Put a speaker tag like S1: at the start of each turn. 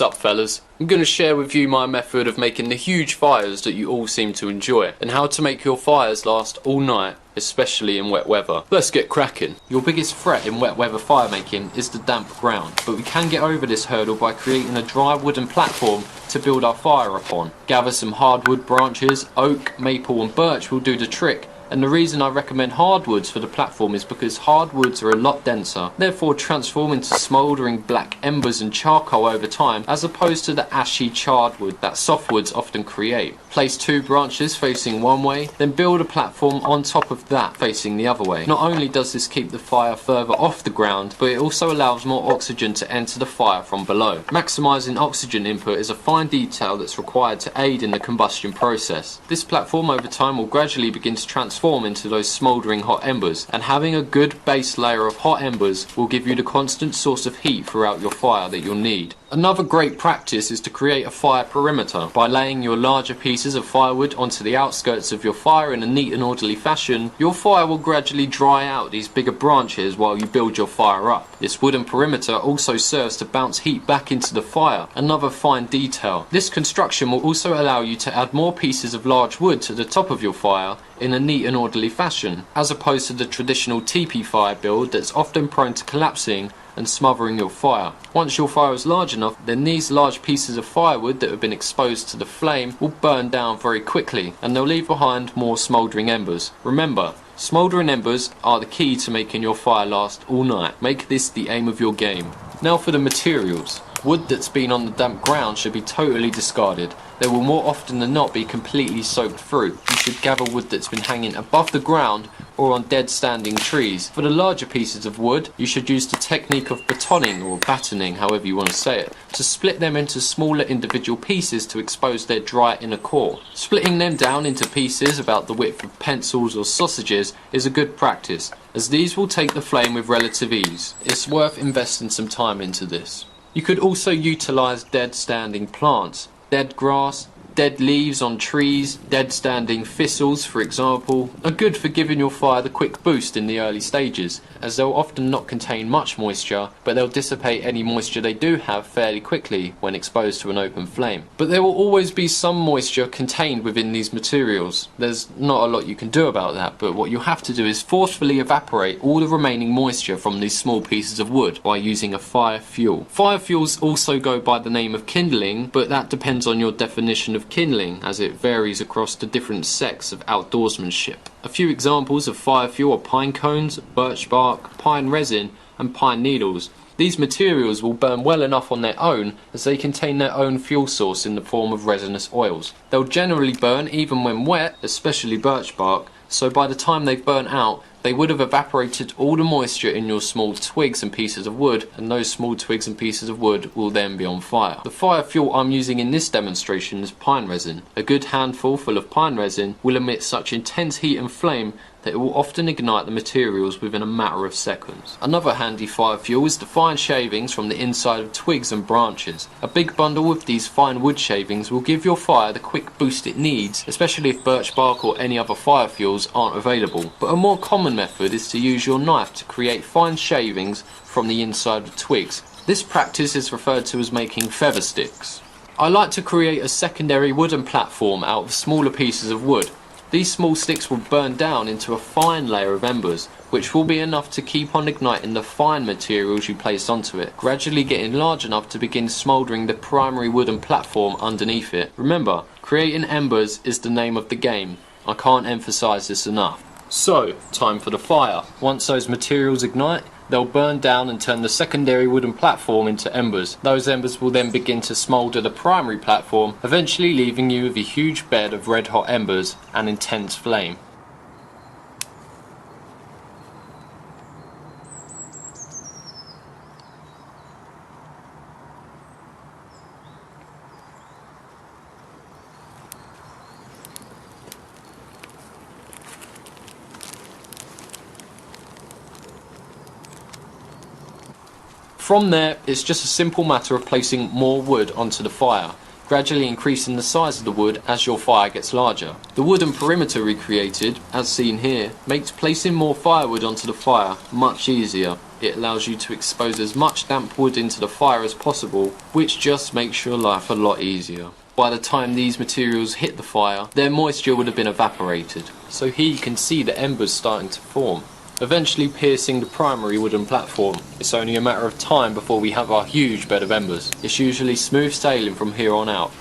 S1: Sup fellas, I'm going to share with you my method of making the huge fires that you all seem to enjoy, and how to make your fires last all night, especially in wet weather. Let's get cracking. Your biggest threat in wet weather fire making is the damp ground, but we can get over this hurdle by creating a dry wooden platform to build our fire upon. Gather some hardwood branches, oak, maple and birch will do the trick. And the reason I recommend hardwoods for the platform is because hardwoods are a lot denser, therefore transform into smouldering black embers and charcoal over time, as opposed to the ashy charred wood that softwoods often create. Place 2 branches facing one way, then build a platform on top of that facing the other way. Not only does this keep the fire further off the ground, but it also allows more oxygen to enter the fire from below. Maximising oxygen input is a fine detail that's required to aid in the combustion process. This platform over time will gradually begin to transform into those smouldering hot embers, and having a good base layer of hot embers will give you the constant source of heat throughout your fire that you'll need. Another great practice is to create a fire perimeter. By laying your larger pieces of firewood onto the outskirts of your fire in a neat and orderly fashion, your fire will gradually dry out these bigger branches while you build your fire up. This wooden perimeter also serves to bounce heat back into the fire, another fine detail. This construction will also allow you to add more pieces of large wood to the top of your fire in a neat and orderly fashion, as opposed to the traditional teepee fire build that's often prone to collapsing and smothering your fire. Once your fire is large enough, then these large pieces of firewood that have been exposed to the flame will burn down very quickly, and they'll leave behind more smouldering embers. Remember, smouldering embers are the key to making your fire last all night. Make this the aim of your game. Now for the materials. Wood that's been on the damp ground should be totally discarded. They will more often than not be completely soaked through. You should gather wood that's been hanging above the ground or on dead standing trees. For the larger pieces of wood, you should use the technique of batoning or battening, however you want to say it, to split them into smaller individual pieces to expose their dry inner core. Splitting them down into pieces about the width of pencils or sausages is a good practice, as these will take the flame with relative ease. It's worth investing some time into this. You could also utilise dead standing plants, dead grass, dead leaves on trees, dead standing thistles for example, are good for giving your fire the quick boost in the early stages, as they'll often not contain much moisture, but they'll dissipate any moisture they do have fairly quickly when exposed to an open flame. But there will always be some moisture contained within these materials. There's not a lot you can do about that, but what you have to do is forcefully evaporate all the remaining moisture from these small pieces of wood by using a fire fuel. Fire fuels also go by the name of kindling, but that depends on your definition of kindling, as it varies across the different sects of outdoorsmanship. A few examples of fire fuel are pine cones, birch bark, pine resin and pine needles. These materials will burn well enough on their own, as they contain their own fuel source in the form of resinous oils. They'll generally burn even when wet, especially birch bark, so by the time they've burnt out, they would have evaporated all the moisture in your small twigs and pieces of wood, and those small twigs and pieces of wood will then be on fire. The fire fuel I'm using in this demonstration is pine resin. A good handful full of pine resin will emit such intense heat and flame that it will often ignite the materials within a matter of seconds. Another handy fire fuel is the fine shavings from the inside of twigs and branches. A big bundle of these fine wood shavings will give your fire the quick boost it needs, especially if birch bark or any other fire fuels aren't available. But a more common method is to use your knife to create fine shavings from the inside of twigs. This practice is referred to as making feather sticks. I like to create a secondary wooden platform out of smaller pieces of wood. These small sticks will burn down into a fine layer of embers, which will be enough to keep on igniting the fine materials you place onto it, gradually getting large enough to begin smouldering the primary wooden platform underneath it. Remember, creating embers is the name of the game. I can't emphasise this enough. So, time for the fire. Once those materials ignite, they'll burn down and turn the secondary wooden platform into embers. Those embers will then begin to smoulder the primary platform, eventually leaving you with a huge bed of red hot embers and intense flame. From there, it's just a simple matter of placing more wood onto the fire, gradually increasing the size of the wood as your fire gets larger. The wooden perimeter recreated, as seen here, makes placing more firewood onto the fire much easier. It allows you to expose as much damp wood into the fire as possible, which just makes your life a lot easier. By the time these materials hit the fire, their moisture would have been evaporated, so here you can see the embers starting to form, eventually piercing the primary wooden platform. It's only a matter of time before we have our huge bed of embers. It's usually smooth sailing from here on out.